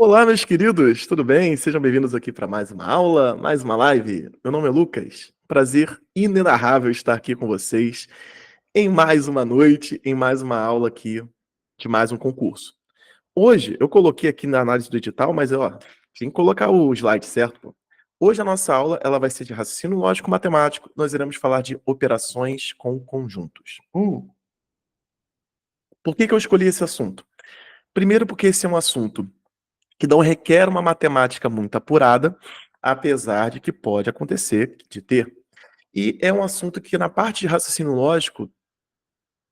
Olá, meus queridos, tudo bem? Sejam bem-vindos aqui para mais uma aula, mais uma live. Meu nome é Lucas. Prazer inenarrável estar aqui com vocês em mais uma noite, em mais uma aula aqui de mais um concurso. Hoje eu coloquei aqui na análise do edital, mas ó, tem que colocar o slide certo, pô. Hoje a nossa aula ela vai ser de raciocínio lógico matemático. Nós iremos falar de operações com conjuntos. Por que eu escolhi esse assunto? Primeiro porque esse é um assunto que não requer uma matemática muito apurada, apesar de que pode acontecer de ter. E é um assunto que, na parte de raciocínio lógico,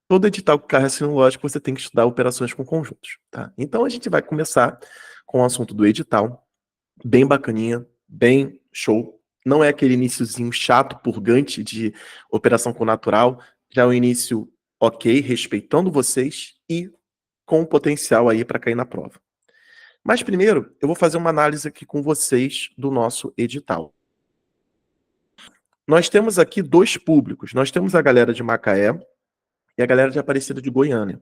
todo edital que cai raciocínio lógico, você tem que estudar operações com conjuntos. Tá? Então, a gente vai começar com o assunto do edital, bem bacaninha, bem show. Não é aquele iniciozinho chato, purgante de operação com natural, já é um início ok, respeitando vocês e com potencial aí para cair na prova. Mas primeiro, eu vou fazer uma análise aqui com vocês do nosso edital. Nós temos aqui dois públicos. Nós temos a galera de Macaé e a galera de Aparecida de Goiânia.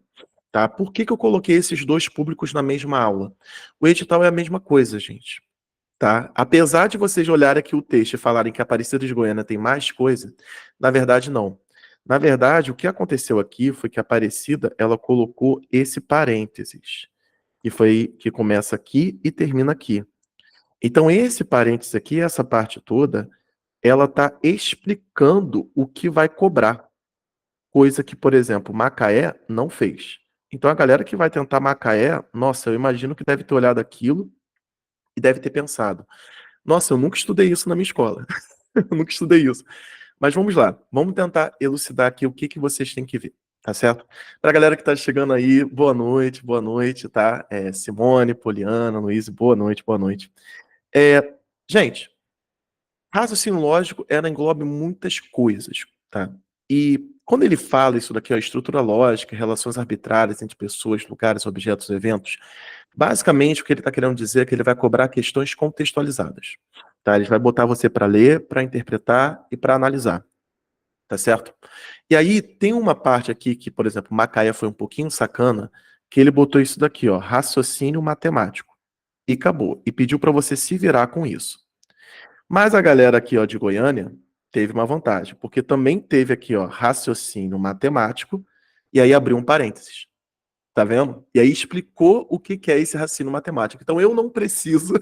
Tá? Por que eu coloquei esses dois públicos na mesma aula? O edital é a mesma coisa, gente. Tá? Apesar de vocês olharem aqui o texto e falarem que Aparecida de Goiânia tem mais coisa, na verdade não. Na verdade, o que aconteceu aqui foi que a Aparecida, ela colocou esse parênteses, que foi que começa aqui e termina aqui. Então, esse parênteses aqui, essa parte toda, ela está explicando o que vai cobrar. Coisa que, por exemplo, Macaé não fez. Então, a galera que vai tentar Macaé, nossa, eu imagino que deve ter olhado aquilo e deve ter pensado: nossa, eu nunca estudei isso na minha escola. Eu nunca estudei isso. Mas vamos lá, vamos tentar elucidar aqui o que, que vocês têm que ver, tá certo? Para a galera que está chegando aí, boa noite, tá? Simone, Poliana, Luiz, boa noite, boa noite. Gente, raciocínio lógico, ela engloba muitas coisas, tá? E quando ele fala isso daqui, ó, estrutura lógica, relações arbitrárias entre pessoas, lugares, objetos, eventos, basicamente o que ele está querendo dizer é que ele vai cobrar questões contextualizadas, tá? Ele vai botar você para ler, para interpretar e para analisar, tá certo? E aí tem uma parte aqui que, por exemplo, Macaé foi um pouquinho sacana, que ele botou isso daqui, ó, raciocínio matemático, e acabou, e pediu para você se virar com isso. Mas a galera aqui, ó, de Goiânia teve uma vantagem, porque também teve aqui, ó, raciocínio matemático, e aí abriu um parênteses, tá vendo? E aí explicou o que que é esse raciocínio matemático. Então eu não preciso,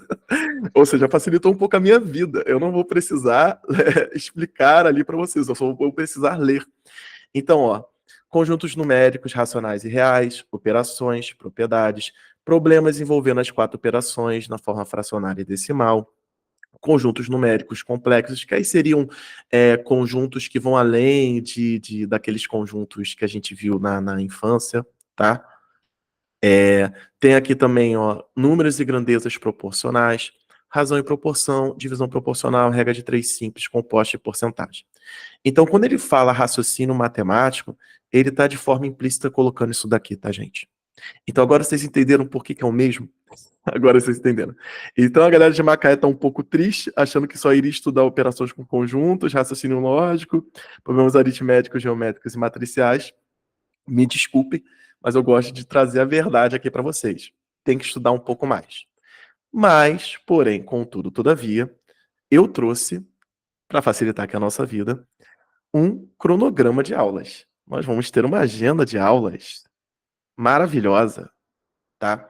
ou seja, facilitou um pouco a minha vida. Eu não vou precisar explicar ali para vocês, eu só vou precisar ler. Então, ó, conjuntos numéricos racionais e reais, operações, propriedades, problemas envolvendo as quatro operações na forma fracionária e decimal, conjuntos numéricos complexos, que aí seriam conjuntos que vão além daqueles conjuntos que a gente viu na infância, tá? Tem aqui também, ó, números e grandezas proporcionais, razão e proporção, divisão proporcional, regra de três simples, composta e porcentagem. Então, quando ele fala raciocínio matemático, ele está de forma implícita colocando isso daqui, tá, gente? Então, agora vocês entenderam por que é o mesmo? Agora vocês entenderam. Então a galera de Macaé tá um pouco triste, achando que só iria estudar operações com conjuntos, raciocínio lógico, problemas aritméticos, geométricos e matriciais. Me desculpem, mas eu gosto de trazer a verdade aqui para vocês. Tem que estudar um pouco mais. Mas, porém, contudo, todavia, eu trouxe, para facilitar aqui a nossa vida, um cronograma de aulas. Nós vamos ter uma agenda de aulas maravilhosa, tá?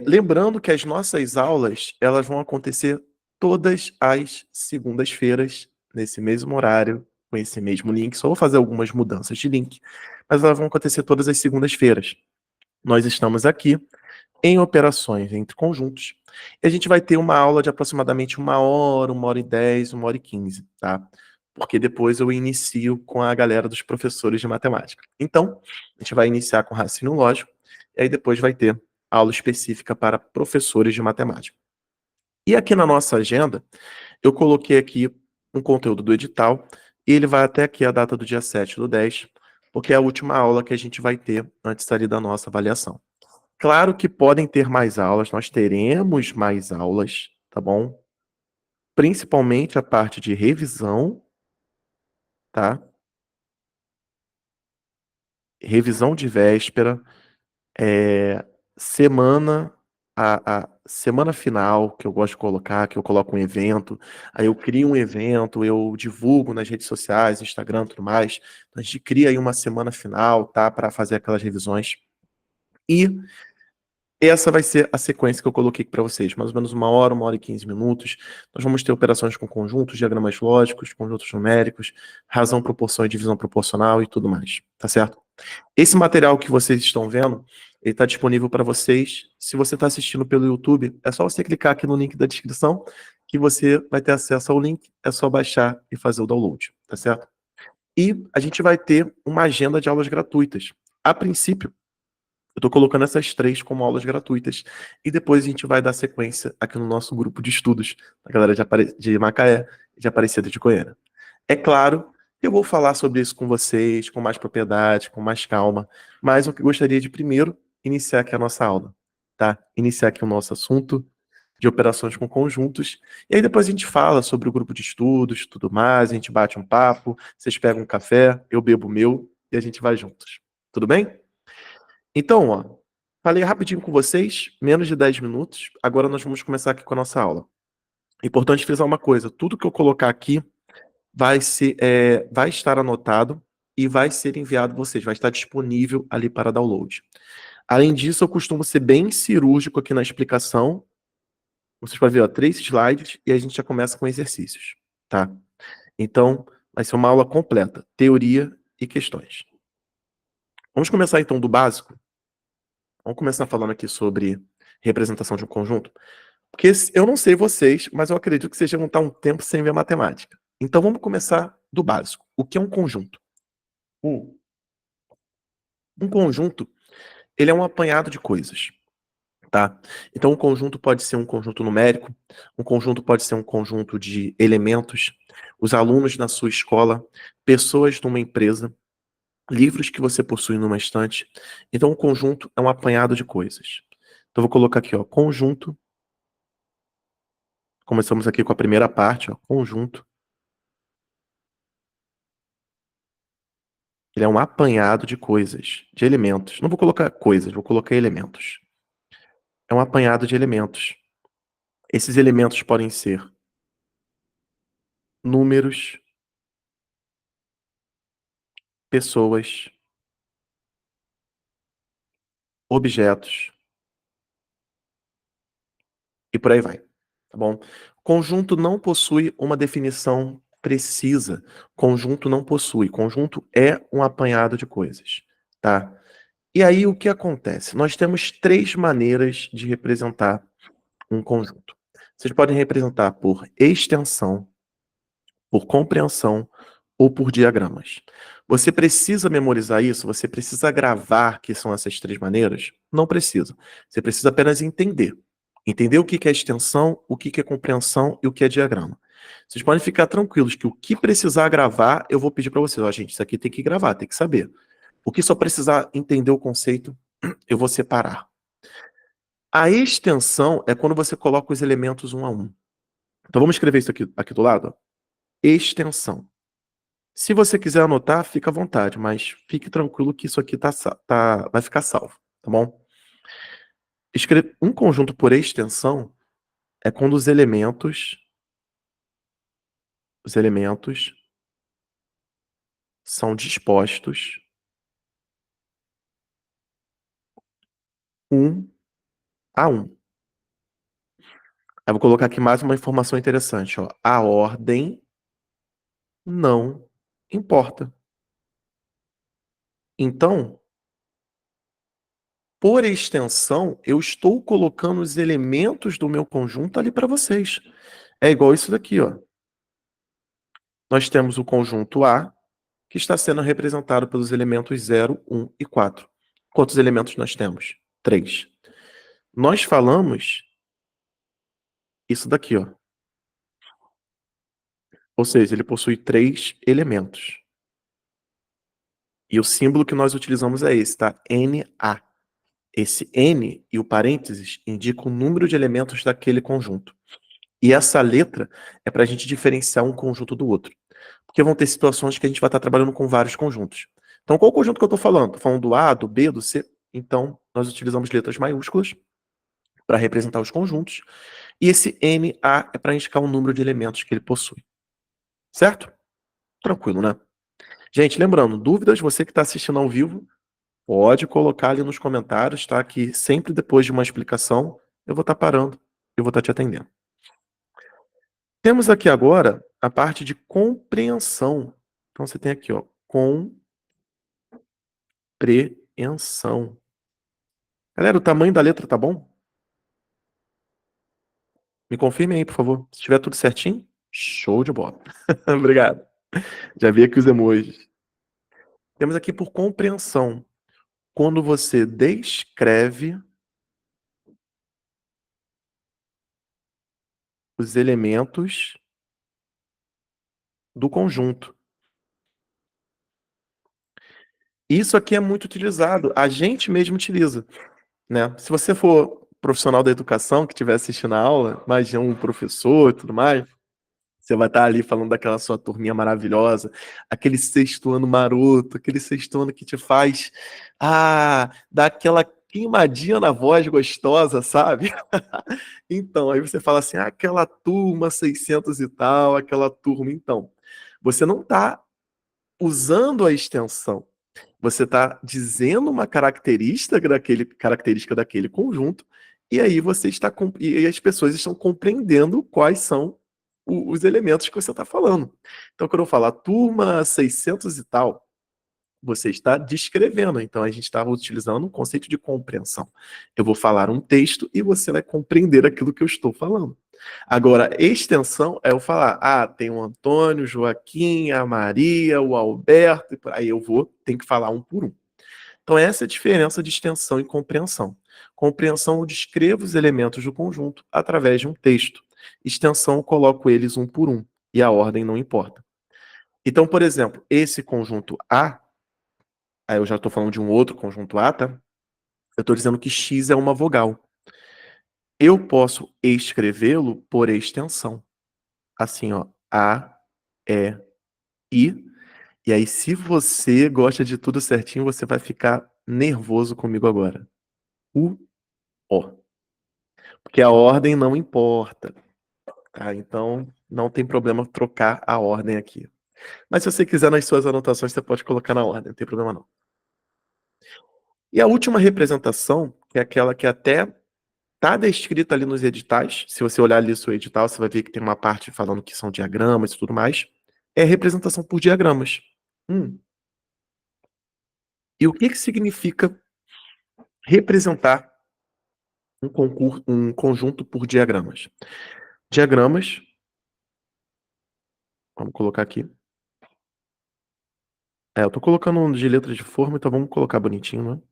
Lembrando que as nossas aulas, elas vão acontecer todas as segundas-feiras, nesse mesmo horário, com esse mesmo link. Só vou fazer algumas mudanças de link, mas elas vão acontecer todas as segundas-feiras. Nós estamos aqui em operações entre conjuntos. E a gente vai ter uma aula de aproximadamente 1 hora, 1 hora e 10, 1 hora e 15, tá? Porque depois eu inicio com a galera dos professores de matemática. Então, a gente vai iniciar com raciocínio lógico, e aí depois vai ter aula específica para professores de matemática. E aqui na nossa agenda, eu coloquei aqui um conteúdo do edital, e ele vai até aqui a data do dia 7/10, porque é a última aula que a gente vai ter antes ali da nossa avaliação. Claro que podem ter mais aulas, nós teremos mais aulas, tá bom? Principalmente a parte de revisão, tá? Revisão de véspera, semana a semana final que eu gosto de colocar, que eu coloco um evento, aí eu crio um evento, eu divulgo nas redes sociais, Instagram, tudo mais. A gente cria aí uma semana final, tá, para fazer aquelas revisões. E essa vai ser a sequência que eu coloquei para vocês, mais ou menos 1 hora e 15 minutos. Nós vamos ter operações com conjuntos, diagramas lógicos, conjuntos numéricos, razão, proporção e divisão proporcional e tudo mais, tá certo? Esse material que vocês estão vendo, ele está disponível para vocês. Se você está assistindo pelo YouTube, é só você clicar aqui no link da descrição que você vai ter acesso ao link, é só baixar e fazer o download, tá certo? E a gente vai ter uma agenda de aulas gratuitas. A princípio, eu estou colocando essas 3 como aulas gratuitas. E depois a gente vai dar sequência aqui no nosso grupo de estudos, da galera de Macaé e de Aparecida de Goiânia. É claro, eu vou falar sobre isso com vocês, com mais propriedade, com mais calma, mas eu gostaria de primeiro iniciar aqui a nossa aula, tá? Iniciar aqui o nosso assunto de operações com conjuntos, e aí depois a gente fala sobre o grupo de estudos, tudo mais, a gente bate um papo, vocês pegam um café, eu bebo o meu, e a gente vai juntos. Tudo bem? Então, ó, falei rapidinho com vocês, menos de 10 minutos, agora nós vamos começar aqui com a nossa aula. Importante frisar uma coisa, tudo que eu colocar aqui vai estar anotado e vai ser enviado a vocês, vai estar disponível ali para download. Além disso, eu costumo ser bem cirúrgico aqui na explicação. Vocês podem ver, ó, 3 slides e a gente já começa com exercícios, tá? Então, vai ser uma aula completa, teoria e questões. Vamos começar então do básico. Vamos começar falando aqui sobre representação de um conjunto. Porque eu não sei vocês, mas eu acredito que vocês vão estar um tempo sem ver matemática. Então vamos começar do básico. O que é um conjunto? Um conjunto, ele é um apanhado de coisas, tá? Então um conjunto pode ser um conjunto numérico, um conjunto pode ser um conjunto de elementos, os alunos na sua escola, pessoas numa empresa, livros que você possui numa estante. Então um conjunto é um apanhado de coisas. Então vou colocar aqui, ó, conjunto. Começamos aqui com a primeira parte, ó, conjunto. Ele é um apanhado de coisas, de elementos. Não vou colocar coisas, vou colocar elementos. É um apanhado de elementos. Esses elementos podem ser números, pessoas, objetos e por aí vai, tá bom? Conjunto não possui uma definição precisa. Conjunto não possui. Conjunto é um apanhado de coisas, tá? E aí o que acontece? Nós temos 3 maneiras de representar um conjunto. Vocês podem representar por extensão, por compreensão ou por diagramas. Você precisa memorizar isso? Você precisa gravar que são essas 3 maneiras? Não precisa. Você precisa apenas entender. Entender o que é extensão, o que é compreensão e o que é diagrama. Vocês podem ficar tranquilos que o que precisar gravar, eu vou pedir para vocês. Ó, gente, isso aqui tem que gravar, tem que saber. O que só precisar entender o conceito, eu vou separar. A extensão é quando você coloca os elementos um a um. Então vamos escrever isso aqui do lado. Ó. Extensão. Se você quiser anotar, fica à vontade, mas fique tranquilo que isso aqui vai ficar salvo, tá bom? Um conjunto por extensão é quando os elementos são dispostos um a um. Eu vou colocar aqui mais uma informação interessante, ó. A ordem não importa. Então, por extensão, eu estou colocando os elementos do meu conjunto ali para vocês. É igual isso daqui, ó. Nós temos o conjunto A, que está sendo representado pelos elementos 0, 1 e 4. Quantos elementos nós temos? 3. Nós falamos isso daqui, ó. Ou seja, ele possui 3 elementos. E o símbolo que nós utilizamos é esse, tá? NA. Esse N e o parênteses indicam o número de elementos daquele conjunto. E essa letra é para a gente diferenciar um conjunto do outro. Porque vão ter situações que a gente vai estar trabalhando com vários conjuntos. Então, qual conjunto que eu estou falando? Estou falando do A, do B, do C? Então, nós utilizamos letras maiúsculas para representar os conjuntos, e esse NA é para indicar o número de elementos que ele possui. Certo? Tranquilo, né? Gente, lembrando, dúvidas, você que está assistindo ao vivo, pode colocar ali nos comentários, tá? Que sempre depois de uma explicação, eu vou estar parando, eu vou estar te atendendo. Temos aqui agora a parte de compreensão. Então você tem aqui, ó, compreensão. Galera, o tamanho da letra tá bom? Me confirme aí, por favor. Se tiver tudo certinho, show de bola. Obrigado. Já vi aqui os emojis. Temos aqui por compreensão. Quando você descreve os elementos do conjunto. Isso aqui é muito utilizado, a gente mesmo utiliza, né? Se você for profissional da educação que estiver assistindo a aula, imagina um professor e tudo mais, você vai estar ali falando daquela sua turminha maravilhosa, aquele sexto ano maroto, aquele sexto ano que te faz, dar aquela queimadinha na voz gostosa, sabe? Então, aí você fala assim, aquela turma 600 e tal, aquela turma, então. Você não está usando a extensão. Você está dizendo uma característica daquele conjunto, e aí e as pessoas estão compreendendo quais são os elementos que você está falando. Então, quando eu falo a turma 600 e tal, você está descrevendo. Então, a gente estava utilizando um conceito de compreensão. Eu vou falar um texto e você vai compreender aquilo que eu estou falando. Agora, extensão é eu falar, tem o Antônio, o Joaquim, a Maria, o Alberto, e aí tenho que falar um por um. Então, essa é a diferença de extensão e compreensão. Compreensão, eu descrevo os elementos do conjunto através de um texto. Extensão, eu coloco eles um por um, e a ordem não importa. Então, por exemplo, esse conjunto A, aí eu já estou falando de um outro conjunto A, tá? Eu estou dizendo que X é uma vogal. Eu posso escrevê-lo por extensão. Assim, ó, A, E, I. E aí, se você gosta de tudo certinho, você vai ficar nervoso comigo agora. U, O. Porque a ordem não importa, tá? Então, não tem problema trocar a ordem aqui. Mas se você quiser nas suas anotações, você pode colocar na ordem, não tem problema não. E a última representação, que é aquela que até tá descrita ali nos editais, se você olhar ali o seu edital, você vai ver que tem uma parte falando que são diagramas e tudo mais, é representação por diagramas. E o que significa representar um conjunto por diagramas? Diagramas, vamos colocar aqui. Eu tô colocando um de letra de forma, então vamos colocar bonitinho, né?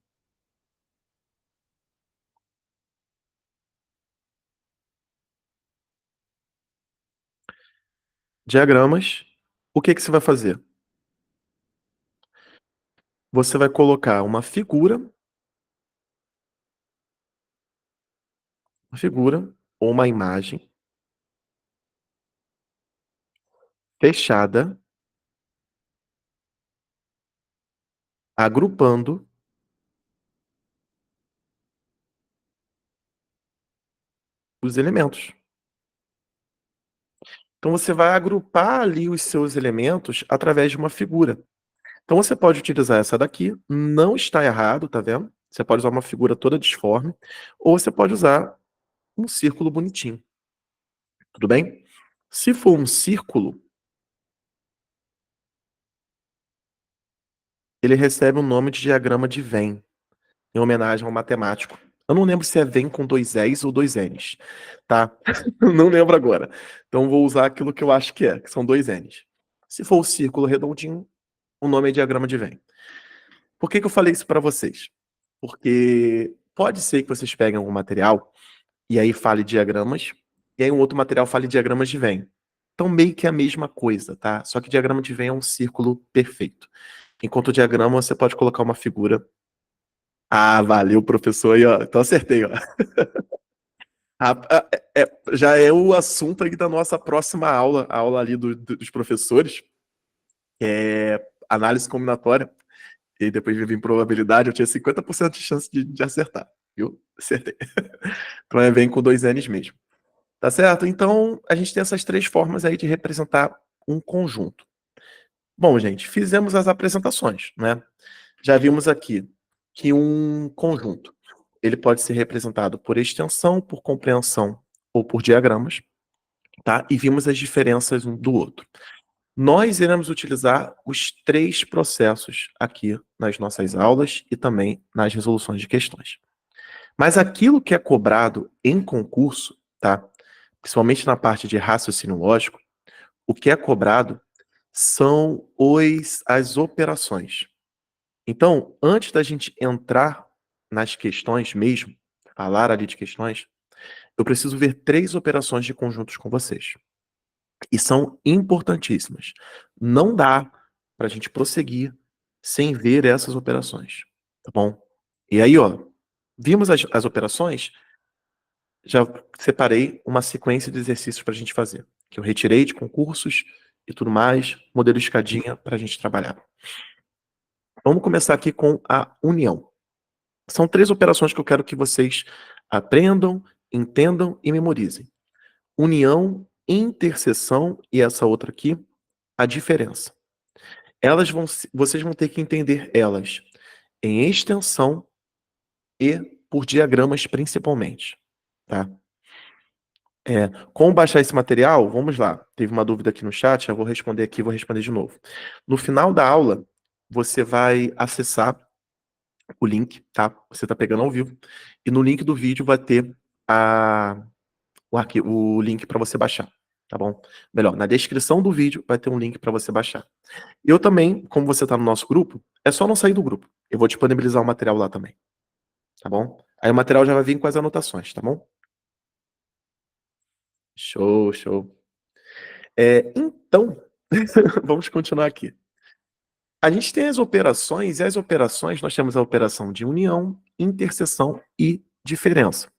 Diagramas, o que você vai fazer? Você vai colocar uma figura ou uma imagem fechada, agrupando os elementos. Então você vai agrupar ali os seus elementos através de uma figura. Então você pode utilizar essa daqui, não está errado, tá vendo? Você pode usar uma figura toda disforme, ou você pode usar um círculo bonitinho. Tudo bem? Se for um círculo, ele recebe o nome de diagrama de Venn, em homenagem ao matemático. Eu não lembro se é Venn com dois E's ou dois N's, tá? Não lembro agora. Então vou usar aquilo que eu acho que são dois N's. Se for o círculo redondinho, o nome é diagrama de Venn. Por que eu falei isso para vocês? Porque pode ser que vocês peguem algum material e aí fale diagramas, e aí um outro material fale diagramas de Venn. Então meio que é a mesma coisa, tá? Só que diagrama de Venn é um círculo perfeito. Enquanto o diagrama você pode colocar uma figura. Valeu, professor aí, ó. Então acertei, ó. Já é o assunto aí da nossa próxima aula, a aula ali dos professores, que é análise combinatória. E depois de vir probabilidade, eu tinha 50% de chance de acertar, viu? Acertei. vem com dois N's mesmo. Tá certo? Então, a gente tem essas três formas aí de representar um conjunto. Bom, gente, fizemos as apresentações, né? Já vimos aqui que um conjunto, ele pode ser representado por extensão, por compreensão ou por diagramas, tá? E vimos as diferenças um do outro. Nós iremos utilizar os três processos aqui nas nossas aulas e também nas resoluções de questões. Mas aquilo que é cobrado em concurso, tá? Principalmente na parte de raciocínio lógico, o que é cobrado são as operações. Então, antes da gente entrar nas questões mesmo, falar ali de questões, eu preciso ver três operações de conjuntos com vocês. E são importantíssimas. Não dá para a gente prosseguir sem ver essas operações, tá bom? E aí, ó, vimos as operações, já separei uma sequência de exercícios para a gente fazer, que eu retirei de concursos e tudo mais, modelo escadinha para a gente trabalhar. Vamos começar aqui com a união. São três operações que eu quero que vocês aprendam, entendam e memorizem. União, interseção e essa outra aqui, a diferença. Vocês vão ter que entender elas em extensão e por diagramas principalmente, tá? Como baixar esse material? Vamos lá. Teve uma dúvida aqui no chat, eu vou responder aqui, vou responder de novo. No final da aula, você vai acessar o link, tá? Você está pegando ao vivo. E no link do vídeo vai ter o link para você baixar, tá bom? Melhor, na descrição do vídeo vai ter um link para você baixar. Eu também, como você está no nosso grupo, é só não sair do grupo. Eu vou disponibilizar o material lá também, tá bom? Aí o material já vai vir com as anotações, tá bom? Show, show. Então, vamos continuar aqui. A gente tem as operações, e as operações, nós temos a operação de união, interseção e diferença.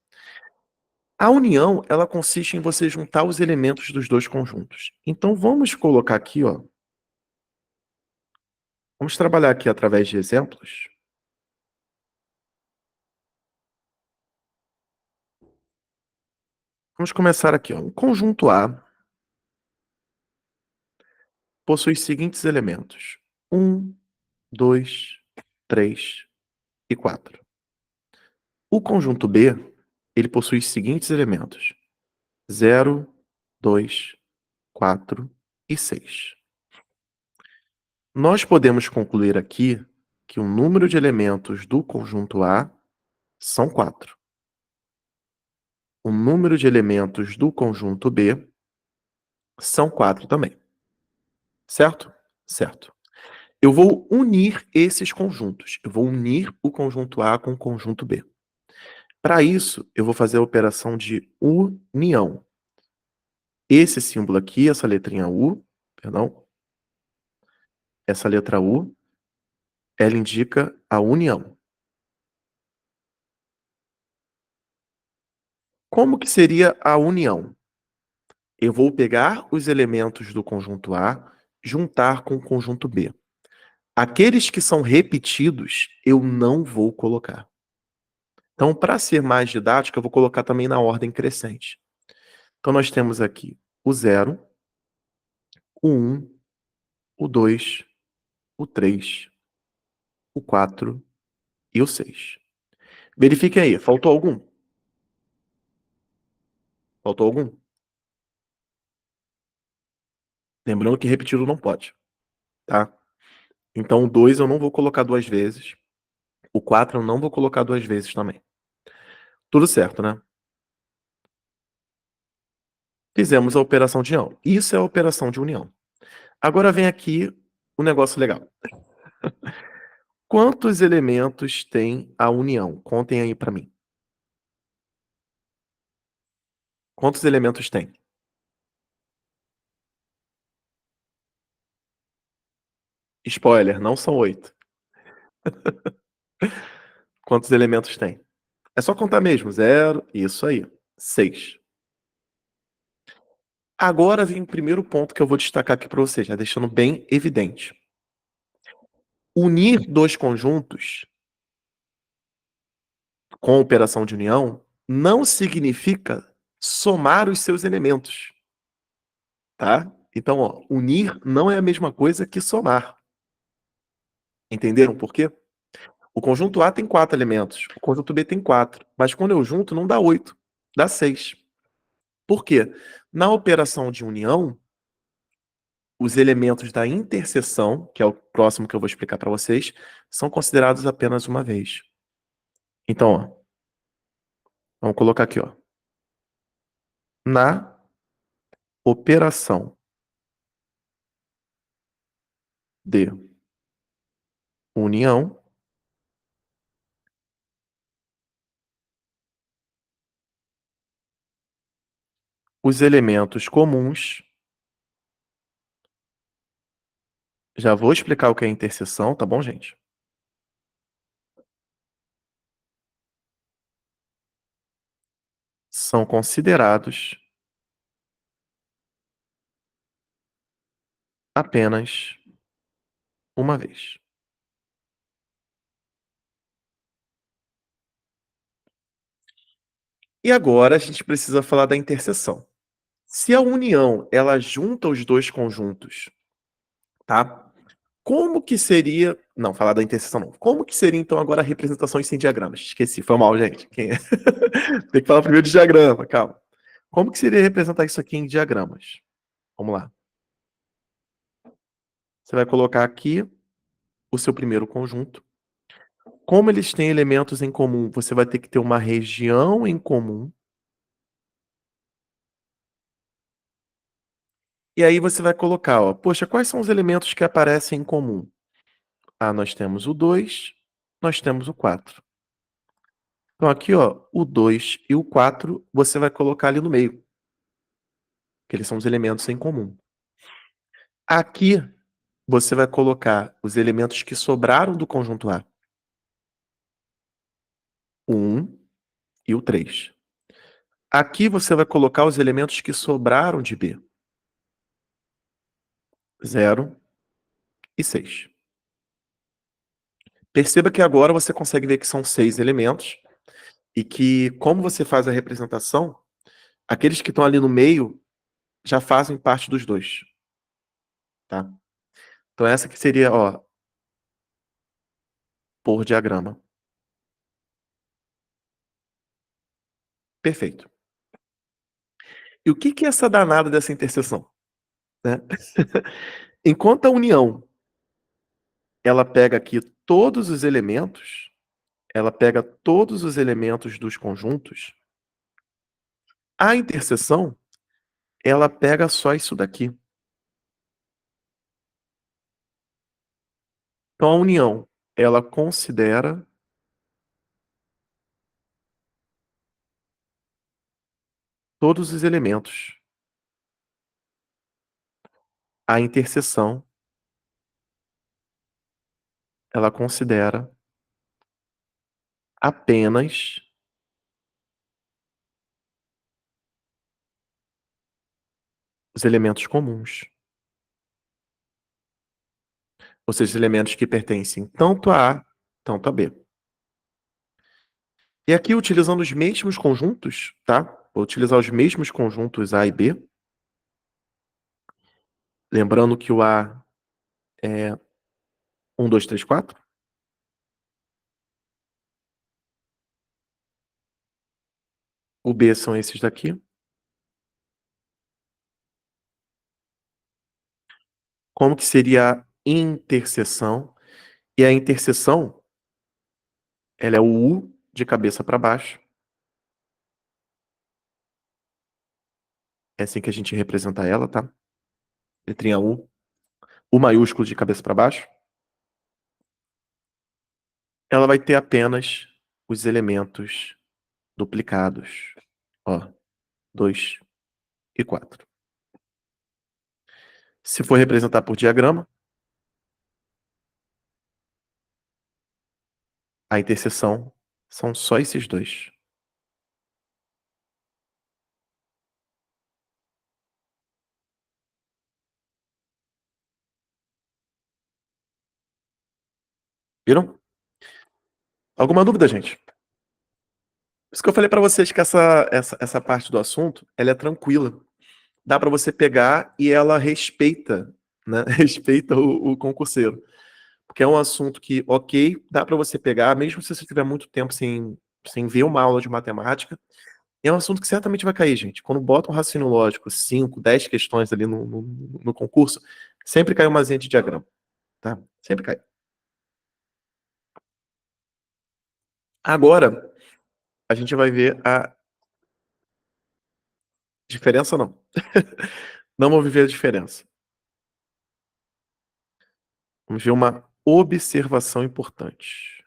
A união, ela consiste em você juntar os elementos dos dois conjuntos. Então, vamos colocar aqui, ó. Vamos trabalhar aqui através de exemplos. Vamos começar aqui, ó. O conjunto A possui os seguintes elementos: 1, 2, 3 e 4. O conjunto B, ele possui os seguintes elementos: 0, 2, 4 e 6. Nós podemos concluir aqui que o número de elementos do conjunto A são 4. O número de elementos do conjunto B são 4 também. Certo? Certo. Eu vou unir esses conjuntos. Eu vou unir o conjunto A com o conjunto B. Para isso, eu vou fazer a operação de união. Esse símbolo aqui, essa letrinha U, perdão, essa letra U, ela indica a união. Como que seria a união? Eu vou pegar os elementos do conjunto A, juntar com o conjunto B. Aqueles que são repetidos, eu não vou colocar. Então, para ser mais didático, eu vou colocar também na ordem crescente. Então, nós temos aqui o 0, o 1, o 2, o 3, o 4 e o 6. Verifiquem aí, faltou algum? Faltou algum? Lembrando que repetido não pode, tá? Então, o 2 eu não vou colocar duas vezes. O 4 eu não vou colocar duas vezes também. Tudo certo, né? Fizemos a operação de união. Isso é a operação de união. Agora vem aqui o negócio legal. Quantos elementos tem a união? Contem aí para mim. Quantos elementos tem? Spoiler, não são 8. Quantos elementos tem? É só contar mesmo. 0, isso aí. 6. Agora vem o primeiro ponto que eu vou destacar aqui para vocês, já deixando bem evidente. Unir dois conjuntos com operação de união não significa somar os seus elementos, tá? Então, ó, unir não é a mesma coisa que somar. Entenderam por quê? O conjunto A tem 4 elementos, o conjunto B tem 4, mas quando eu junto não dá 8, dá 6. Por quê? Na operação de união, os elementos da interseção, que é o próximo que eu vou explicar para vocês, são considerados apenas uma vez. Então, ó, vamos colocar aqui, ó. Na operação de união, os elementos comuns, já vou explicar o que é interseção, tá bom, gente? São considerados apenas uma vez. E agora a gente precisa falar da interseção. Se a união, ela junta os dois conjuntos, tá? Como que seria... Não, falar da interseção não. Como que seria, então, agora a representação em diagramas? Esqueci, foi mal, gente. Tem que falar primeiro de diagrama, calma. Como que seria representar isso aqui em diagramas? Vamos lá. Você vai colocar aqui o seu primeiro conjunto. Como eles têm elementos em comum, você vai ter que ter uma região em comum. E aí você vai colocar, ó, poxa, quais são os elementos que aparecem em comum? Ah, nós temos o 2, nós temos o 4. Então aqui, ó, o 2 e o 4 você vai colocar ali no meio, que eles são os elementos em comum. Aqui você vai colocar os elementos que sobraram do conjunto A. O 1 e o 3. Aqui você vai colocar os elementos que sobraram de B. 0 e 6. Perceba que agora você consegue ver que são 6 elementos e que, como você faz a representação, aqueles que estão ali no meio já fazem parte dos dois, tá? Então essa que seria, ó, por diagrama. Perfeito. E o que que é essa danada dessa interseção, né? Enquanto a união, ela pega aqui todos os elementos, ela pega todos os elementos dos conjuntos, a interseção, ela pega só isso daqui. Então a união, ela considera todos os elementos. A interseção, ela considera apenas os elementos comuns. Ou seja, os elementos que pertencem tanto a A, tanto a B. E aqui, utilizando os mesmos conjuntos, tá? Vou utilizar os mesmos conjuntos A e B. Lembrando que o A é 1, 2, 3, 4. O B são esses daqui. Como que seria a interseção? E a interseção, ela é o U de cabeça para baixo. É assim que a gente representa ela, tá? Letrinha U. U maiúsculo de cabeça para baixo. Ela vai ter apenas os elementos duplicados. Ó, 2 e 4. Se for representar por diagrama, a interseção são só esses dois. Viram? Alguma dúvida, gente? isso que eu falei para vocês que essa parte do assunto, ela é tranquila. Dá para você pegar e ela respeita, né? Respeita o concurseiro. Porque é um assunto que, ok, dá para você pegar, mesmo se você tiver muito tempo sem ver uma aula de matemática, é um assunto que certamente vai cair, gente. Quando bota um raciocínio lógico, 5, 10 questões ali no concurso, sempre cai uma zinha de diagrama, tá? Sempre cai. Agora, a gente vai ver a diferença, não. Não vamos ver a diferença. Vamos ver uma observação importante.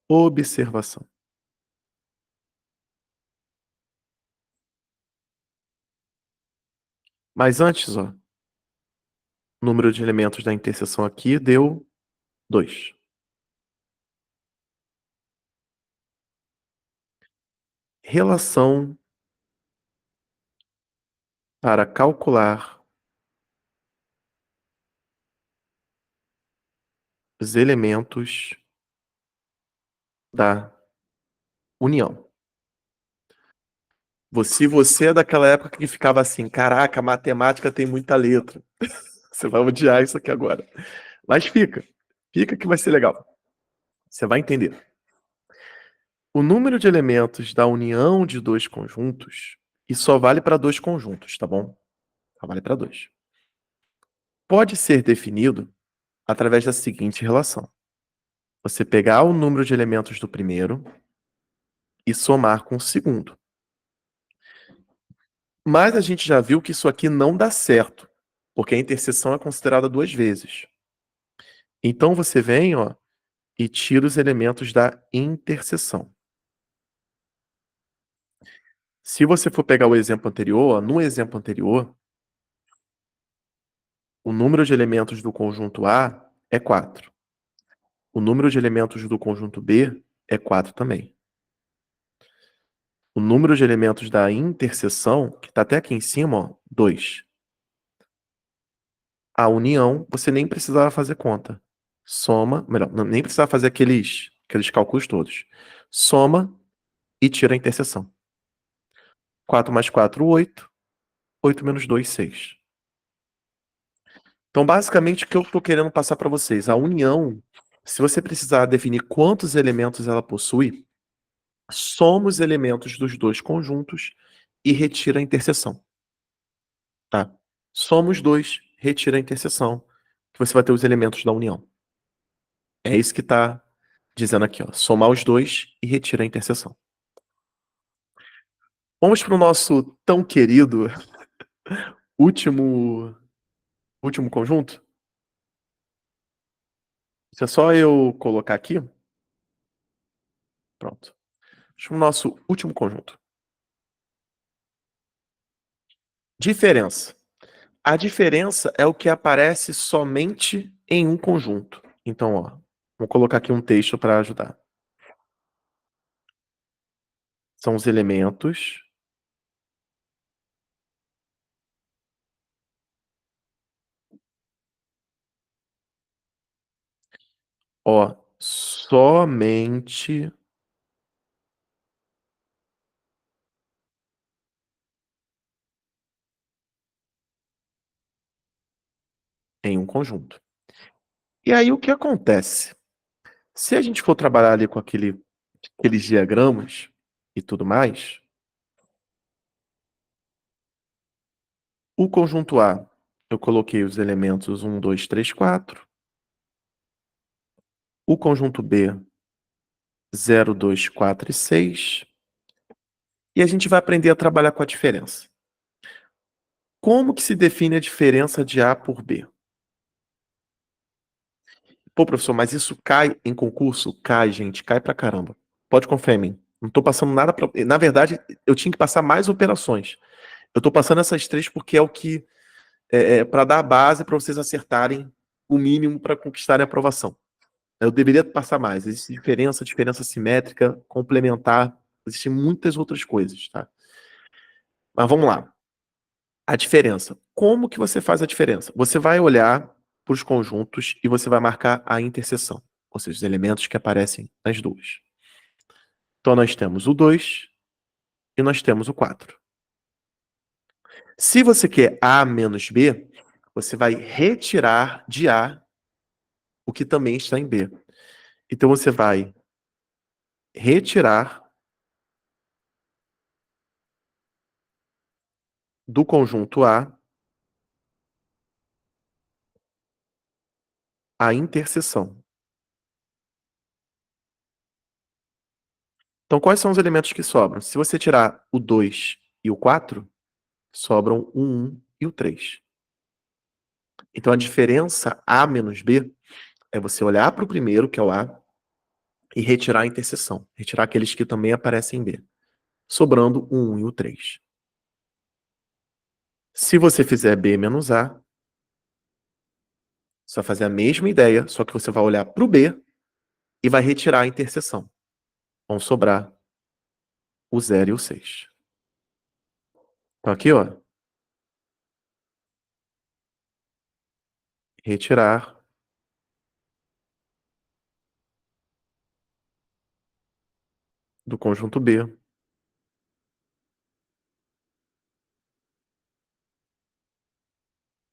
Observação. Mas antes, ó, o número de elementos da interseção aqui deu 2. Relação para calcular os elementos da união. Se você é daquela época que ficava assim, caraca, matemática tem muita letra. Você vai odiar isso aqui agora. Mas fica que vai ser legal. Você vai entender. O número de elementos da união de dois conjuntos, e só vale para dois conjuntos, tá bom? Só vale para dois. Pode ser definido através da seguinte relação. Você pegar o número de elementos do primeiro e somar com o segundo. Mas a gente já viu que isso aqui não dá certo, porque a interseção é considerada duas vezes. Então você vem, ó, e tira os elementos da interseção. Se você for pegar o exemplo anterior, ó, no exemplo anterior, o número de elementos do conjunto A é 4. O número de elementos do conjunto B é 4 também. O número de elementos da interseção, que está até aqui em cima, ó, 2. A união, você nem precisava fazer conta. Soma, melhor, nem precisava fazer aqueles cálculos todos. Soma e tira a interseção. 4 mais 4, 8. 8 menos 2, 6. Então, basicamente, o que eu estou querendo passar para vocês? A união, se você precisar definir quantos elementos ela possui, soma os elementos dos dois conjuntos e retira a interseção. Tá? Soma os dois, retira a interseção, que você vai ter os elementos da união. É isso que está dizendo aqui, ó. Somar os dois e retira a interseção. Vamos para o nosso tão querido último, último conjunto? Isso é só eu colocar aqui. Pronto. Vamos para o nosso último conjunto. Diferença. A diferença é o que aparece somente em um conjunto. Então, ó, vou colocar aqui um texto para ajudar. São os elementos ó, somente em um conjunto. E aí o que acontece? Se a gente for trabalhar ali com aqueles diagramas e tudo mais, o conjunto A, eu coloquei os elementos 1, 2, 3, 4. O conjunto B, 0, 2, 4 e 6. E a gente vai aprender a trabalhar com a diferença. Como que se define a diferença de A por B? Pô, professor, mas isso cai em concurso? Cai, gente, cai pra caramba. Pode confiar em mim. Não tô passando nada pra... Na verdade, eu tinha que passar mais operações. Eu tô passando essas três porque é o que... para dar a base para vocês acertarem o mínimo para conquistarem a aprovação. Eu deveria passar mais. Existe diferença, diferença simétrica, complementar. Existem muitas outras coisas, tá? Mas vamos lá. A diferença. Como que você faz a diferença? Você vai olhar para os conjuntos e você vai marcar a interseção, ou seja, os elementos que aparecem nas duas. Então nós temos o 2 e nós temos o 4. Se você quer A menos B, você vai retirar de A o que também está em B. Então você vai retirar do conjunto a interseção. Então quais são os elementos que sobram? Se você tirar o 2 e o 4, sobram o 1 e o 3. Então a diferença A menos B é você olhar para o primeiro, que é o A, e retirar a interseção. Retirar aqueles que também aparecem em B. Sobrando o 1 e o 3. Se você fizer B menos A, você vai fazer a mesma ideia, só que você vai olhar para o B e vai retirar a interseção. Vão sobrar o 0 e o 6. Então aqui, ó. Retirar do conjunto B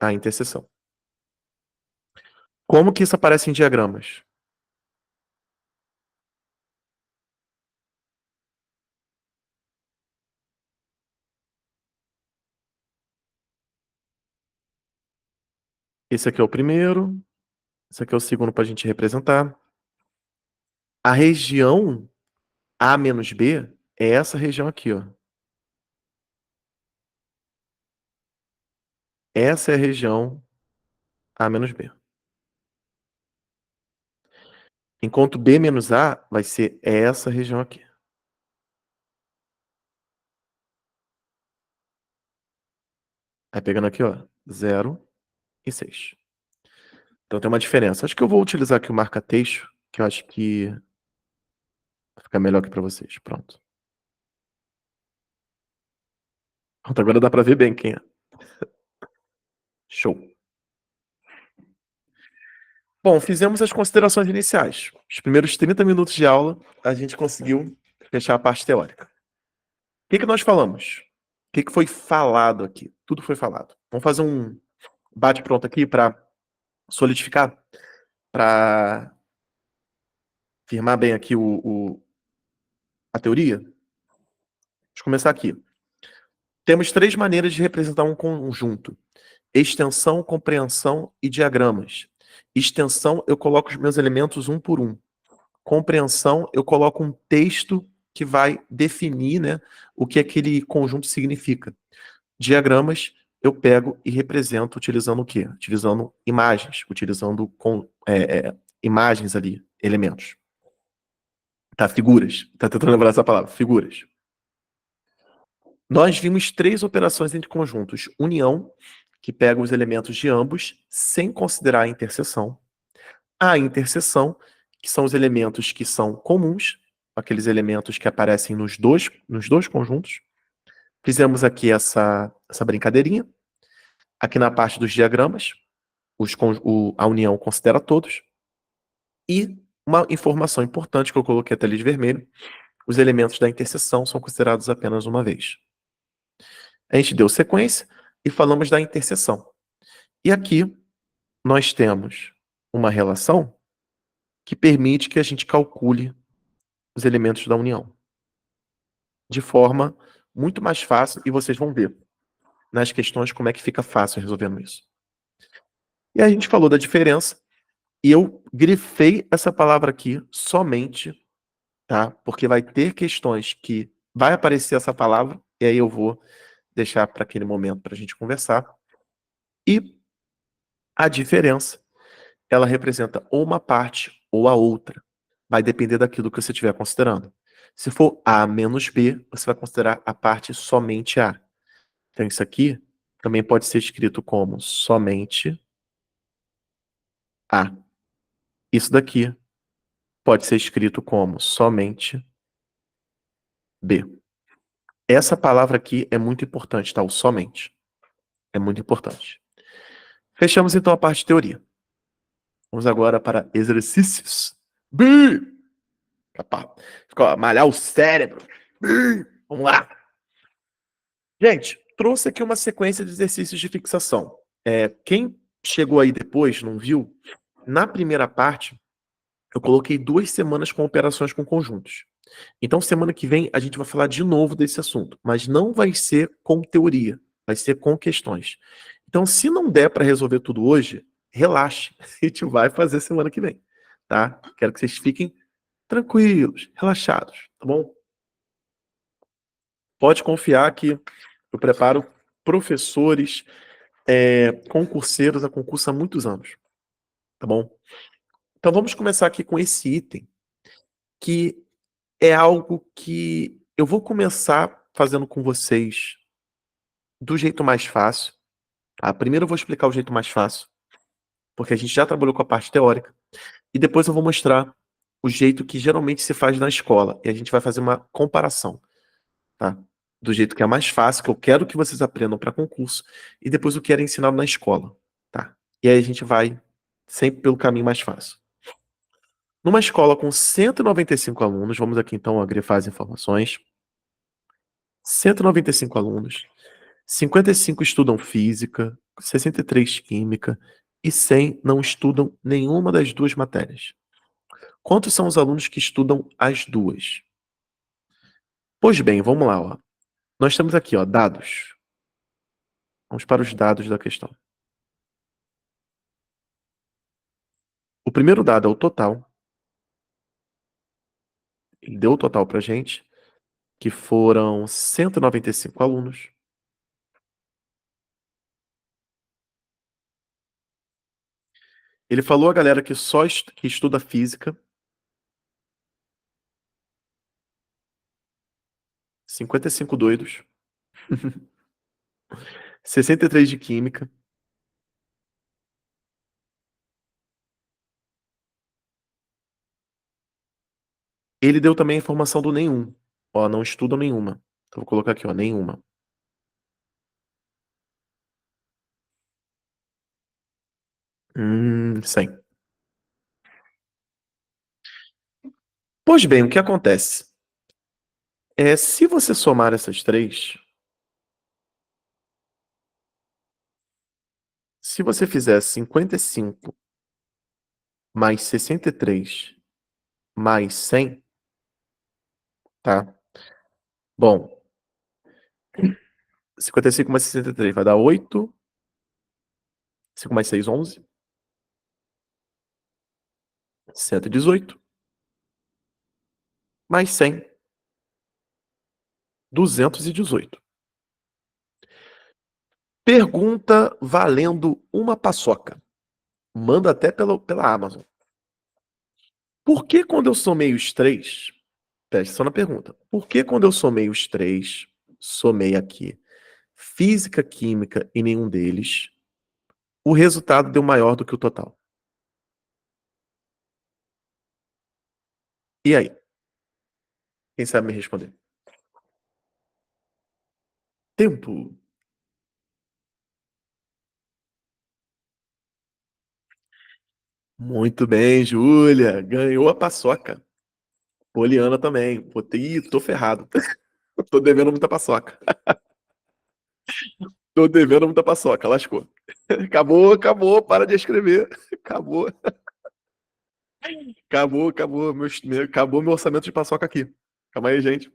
a interseção. Como que isso aparece em diagramas? Esse aqui é o primeiro, esse aqui é o segundo para a gente representar. A região A menos B é essa região aqui, ó. Essa é a região A menos B. Enquanto B menos A vai ser essa região aqui. Aí pegando aqui, ó, 0 e 6. Então tem uma diferença. Acho que eu vou utilizar aqui o marca-texto, que eu acho que vai ficar melhor aqui para vocês. Pronto. Pronto, agora dá para ver bem quem é. Show. Bom, fizemos as considerações iniciais. Os primeiros 30 minutos de aula, a gente conseguiu fechar a parte teórica. O que nós falamos? O que foi falado aqui? Tudo foi falado. Vamos fazer um bate-pronto aqui para solidificar, para firmar bem aqui a teoria. Deixa eu começar aqui. Temos 3 maneiras de representar um conjunto: extensão, compreensão e diagramas. Extensão, eu coloco os meus elementos um por um. Compreensão, eu coloco um texto que vai definir, né, o que aquele conjunto significa. Diagramas, eu pego e represento utilizando o quê? Utilizando imagens, utilizando imagens ali, elementos. Tá, figuras. Tá tentando lembrar essa palavra, figuras. Nós vimos 3 operações entre conjuntos. União, que pega os elementos de ambos, sem considerar a interseção. A interseção, que são os elementos que são comuns, aqueles elementos que aparecem nos dois conjuntos. Fizemos aqui essa brincadeirinha. Aqui na parte dos diagramas, a união considera todos. E uma informação importante que eu coloquei até ali de vermelho: os elementos da interseção são considerados apenas uma vez. A gente deu sequência e falamos da interseção. E aqui nós temos uma relação que permite que a gente calcule os elementos da união de forma muito mais fácil, e vocês vão ver nas questões como é que fica fácil resolvendo isso. E a gente falou da diferença, e eu grifei essa palavra aqui somente, tá? Porque vai ter questões que vai aparecer essa palavra, e aí eu vou deixar para aquele momento para a gente conversar. E a diferença, ela representa ou uma parte ou a outra. Vai depender daquilo que você estiver considerando. Se for A menos B, você vai considerar a parte somente A. Então isso aqui também pode ser escrito como somente A. Isso daqui pode ser escrito como somente B. Essa palavra aqui é muito importante, tá? O somente. É muito importante. Fechamos então a parte de teoria. Vamos agora para exercícios. B! Malhar o cérebro. B! Vamos lá. Gente, trouxe aqui uma sequência de exercícios de fixação. Quem chegou aí depois, não viu, na primeira parte, eu coloquei 2 semanas com operações com conjuntos. Então, semana que vem, a gente vai falar de novo desse assunto, mas não vai ser com teoria, vai ser com questões. Então, se não der para resolver tudo hoje, relaxe, a gente vai fazer semana que vem, tá? Quero que vocês fiquem tranquilos, relaxados, tá bom? Pode confiar que eu preparo professores, concurseiros a concurso há muitos anos, tá bom? Então vamos começar aqui com esse item, que é algo que eu vou começar fazendo com vocês do jeito mais fácil, tá? Primeiro eu vou explicar o jeito mais fácil, porque a gente já trabalhou com a parte teórica, e depois eu vou mostrar o jeito que geralmente se faz na escola, e a gente vai fazer uma comparação, tá? Do jeito que é mais fácil, que eu quero que vocês aprendam para concurso, e depois o que era ensinado na escola, tá? E aí a gente vai sempre pelo caminho mais fácil. Numa escola com 195 alunos, vamos aqui então agrifar as informações. 195 alunos, 55 estudam física, 63 química e 100 não estudam nenhuma das duas matérias. Quantos são os alunos que estudam as duas? Pois bem, vamos lá, ó. Nós temos aqui, ó, dados. Vamos para os dados da questão. O primeiro dado é o total. Ele deu o total pra gente, que foram 195 alunos. Ele falou a galera que só que estuda física, 55 doidos, 63 de química. Ele deu também a informação do nenhum. Ó, não estudam nenhuma. Então vou colocar aqui, ó, nenhuma. 100. Pois bem, o que acontece? Se você somar essas três, se você fizer 55 mais 63 mais 100, tá? Bom, 55 mais 63 vai dar 8. 5 mais 6, 11. 118. Mais 100, 218. Pergunta valendo uma paçoca. Manda até pela Amazon. Por que quando eu somei os três, preste atenção na pergunta, por que quando eu somei os três, somei aqui física, química e nenhum deles, o resultado deu maior do que o total? E aí? Quem sabe me responder? Tempo. Muito bem, Júlia. Ganhou a paçoca. Poliana também. Ih, tô ferrado. Tô devendo muita paçoca. Tô devendo muita paçoca, lascou. Acabou, para de escrever. Acabou, acabou meu orçamento de paçoca aqui. Calma aí, gente.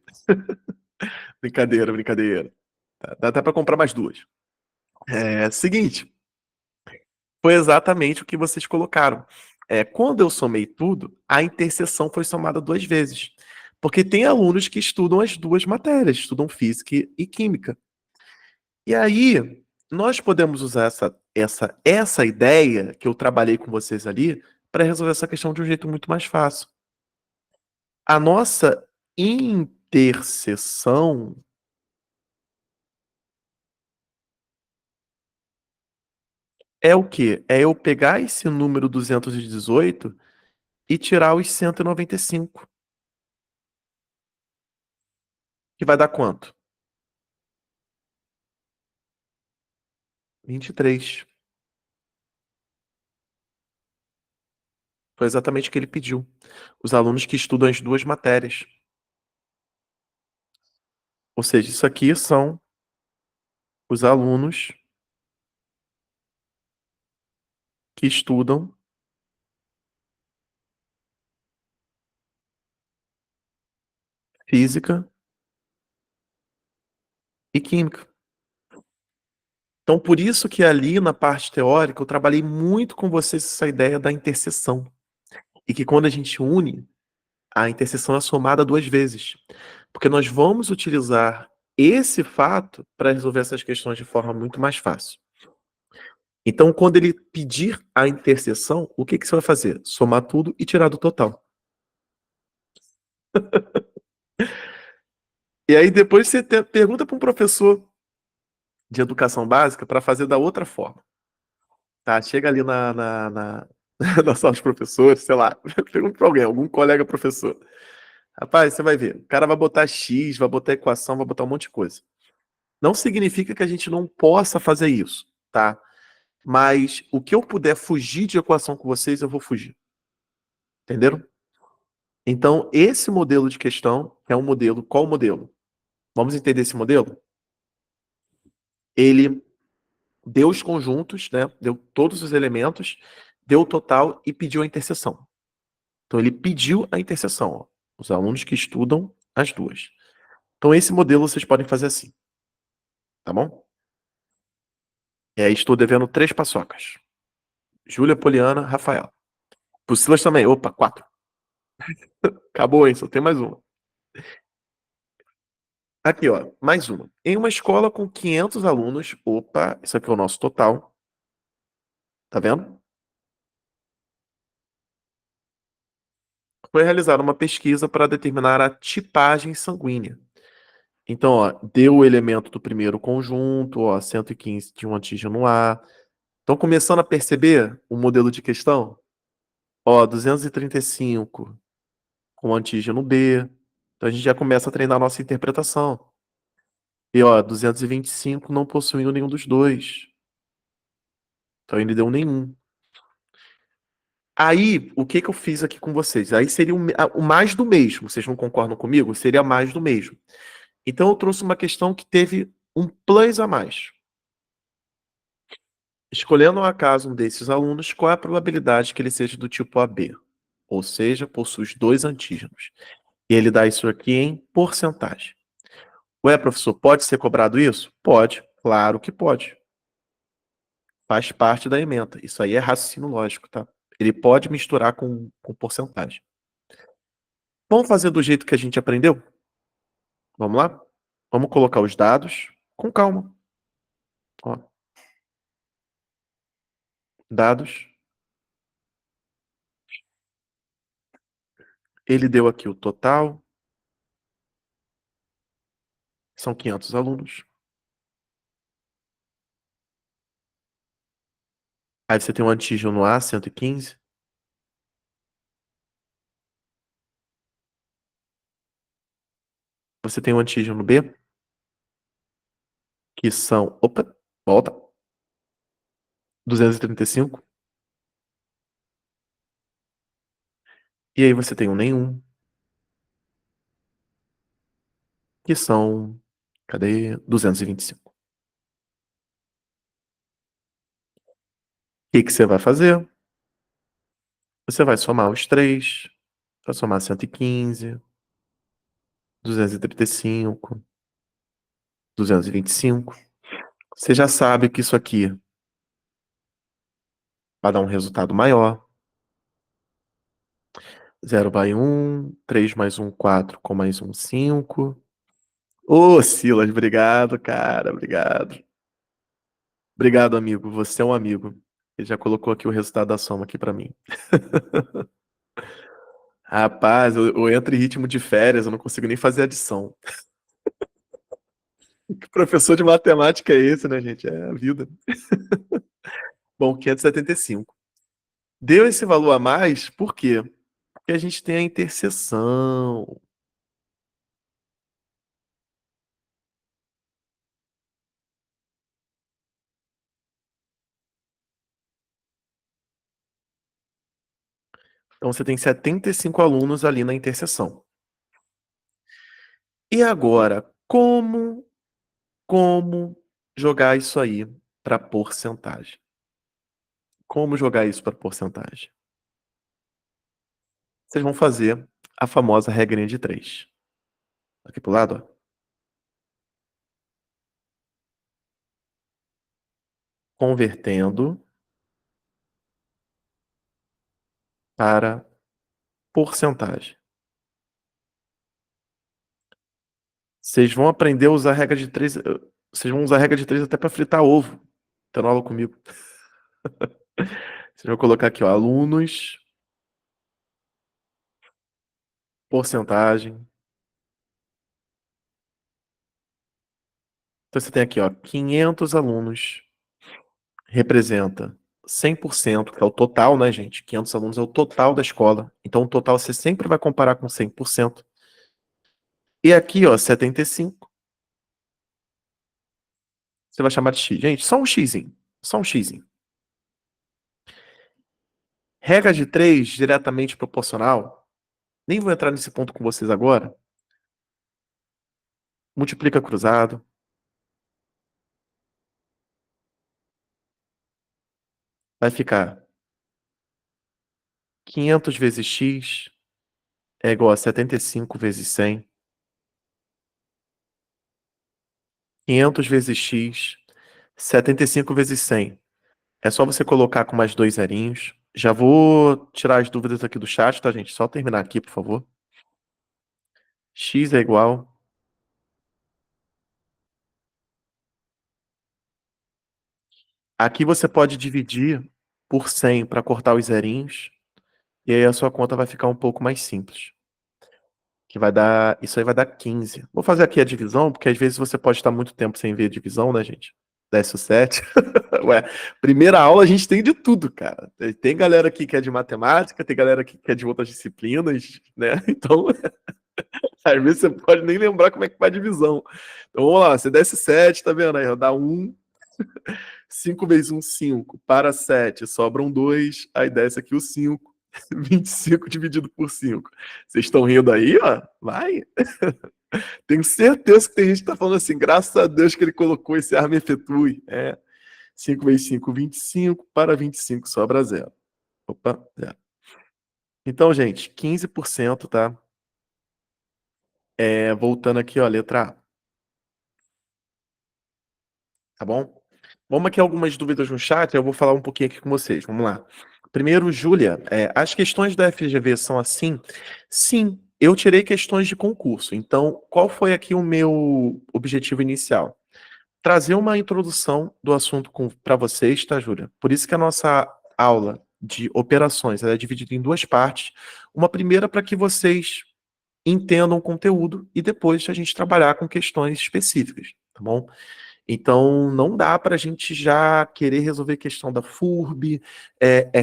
Brincadeira, brincadeira. Dá até pra comprar mais duas. Seguinte, foi exatamente o que vocês colocaram. Quando eu somei tudo, a interseção foi somada 2 vezes. Porque tem alunos que estudam as duas matérias, estudam física e química. E aí, nós podemos usar essa ideia que eu trabalhei com vocês ali para resolver essa questão de um jeito muito mais fácil. A nossa interseção é o quê? É eu pegar esse número 218 e tirar os 195, que vai dar quanto? 23. Foi exatamente o que ele pediu. Os alunos que estudam as duas matérias. Ou seja, isso aqui são os alunos que estudam física e química. Então, por isso que ali na parte teórica eu trabalhei muito com vocês essa ideia da interseção. E que quando a gente une, a interseção é somada duas vezes. Porque nós vamos utilizar esse fato para resolver essas questões de forma muito mais fácil. Então, quando ele pedir a interseção, o que que você vai fazer? Somar tudo e tirar do total. E aí depois você pergunta para um professor de educação básica para fazer da outra forma. Tá? Chega ali na sala de professores, sei lá, pergunta para alguém, algum colega professor. Rapaz, você vai ver, o cara vai botar X, vai botar equação, vai botar um monte de coisa. Não significa que a gente não possa fazer isso, tá? Mas o que eu puder fugir de equação com vocês, eu vou fugir. Entenderam? Então, esse modelo de questão é um modelo. Qual modelo? Vamos entender esse modelo? Ele deu os conjuntos, né? Deu todos os elementos, deu o total e pediu a interseção. Então, ele pediu a interseção, ó, os alunos que estudam as duas. Então, esse modelo vocês podem fazer assim, tá bom? Estou devendo 3 paçocas. Júlia, Poliana, Rafael. Pro Silas também. Opa, 4. Acabou, hein? Só tem mais uma. Aqui, ó, mais uma. Em uma escola com 500 alunos, opa, isso aqui é o nosso total, tá vendo? Foi realizada uma pesquisa para determinar a tipagem sanguínea. Então, ó, deu o elemento do primeiro conjunto, ó, 115 de um antígeno A. Estão começando a perceber o modelo de questão? Ó, 235 com antígeno B. Então a gente já começa a treinar a nossa interpretação. E ó, 225 não possuindo nenhum dos dois. Então ele deu nenhum. Aí, o que que eu fiz aqui com vocês? Aí seria o mais do mesmo. Vocês não concordam comigo? Seria mais do mesmo. Então eu trouxe uma questão que teve um plus a mais. Escolhendo ao acaso um desses alunos, qual é a probabilidade que ele seja do tipo AB? Ou seja, possui os dois antígenos. E ele dá isso aqui em porcentagem. Ué, professor, pode ser cobrado isso? Pode, claro que pode. Faz parte da ementa. Isso aí é raciocínio lógico, tá? Ele pode misturar com porcentagem. Vamos fazer do jeito que a gente aprendeu? Vamos lá? Vamos colocar os dados com calma. Ó, dados. Ele deu aqui o total. São 500 alunos. Aí você tem um antígeno A, 115. Você tem um antígeno B, que são... Opa, volta. 235. E aí você tem um nenhum, que são... Cadê? 225. O que que você vai fazer? Você vai somar os três. Vai somar 115, 235, 225. Você já sabe que isso aqui vai dar um resultado maior. 0 vai 1, 3 mais 1, 4, com mais 1, 5. Ô, Silas, obrigado, cara, obrigado. Obrigado, amigo, você é um amigo. Ele já colocou aqui o resultado da soma aqui pra mim. Rapaz, eu entro em ritmo de férias, eu não consigo nem fazer adição. Que professor de matemática é esse, né, gente? É a vida. Bom, 575. Deu esse valor a mais, por quê? Porque a gente tem a interseção. Então você tem 75 alunos ali na interseção. E agora, como jogar isso aí para porcentagem? Como jogar isso para porcentagem? Vocês vão fazer a famosa regrinha de 3. Aqui pro lado, ó. Convertendo para porcentagem. Vocês vão aprender a usar a regra de 3. Vocês vão usar a regra de 3 até para fritar ovo. Tá na aula comigo. Vocês vão colocar aqui, ó, alunos, porcentagem. Então você tem aqui, ó, 500 alunos representa 100%, que é o total, né, gente? 500 alunos é o total da escola. Então o total você sempre vai comparar com 100%. E aqui, ó, 75. Você vai chamar de x. Gente, só um xzinho. Só um xzinho. Regra de 3 diretamente proporcional. Nem vou entrar nesse ponto com vocês agora. Multiplica cruzado. Vai ficar 500 vezes x é igual a 75 vezes 100. 500 vezes x, 75 vezes 100. É só você colocar com mais 2 zerinhos. Já vou tirar as dúvidas aqui do chat, tá, gente? Só terminar aqui, por favor. X é igual. Aqui você pode dividir por 100 para cortar os zerinhos. E aí a sua conta vai ficar um pouco mais simples. Que vai dar. Isso aí vai dar 15. Vou fazer aqui a divisão, porque às vezes você pode estar muito tempo sem ver a divisão, né, gente? Desce o 7. Ué, primeira aula a gente tem de tudo, cara. Tem galera aqui que é de matemática, tem galera aqui que é de outras disciplinas, né? Então, às vezes você pode nem lembrar como é que faz a divisão. Então vamos lá, você desce 7, tá vendo? Aí dá 1. 5 vezes 1, 5. Para 7, sobram 2. Aí desce aqui o 5. 25 dividido por 5. Vocês estão rindo aí, ó? Vai. Tenho certeza que tem gente que tá falando assim, graças a Deus que ele colocou esse arma efetue. 5 vezes 5, 25. Para 25 sobra 0. Opa, 0. Então, gente, 15%, tá? Voltando aqui, ó, letra A. Tá bom? Vamos aqui algumas dúvidas no chat, eu vou falar um pouquinho aqui com vocês. Vamos lá. Primeiro, Júlia, as questões da FGV são assim? Sim, eu tirei questões de concurso. Então, qual foi aqui o meu objetivo inicial? Trazer uma introdução do assunto para vocês, tá, Júlia? Por isso que a nossa aula de operações ela é dividida em duas partes. Uma primeira para que vocês entendam o conteúdo e depois a gente trabalhar com questões específicas, tá bom? Então, não dá para a gente já querer resolver a questão da FURB,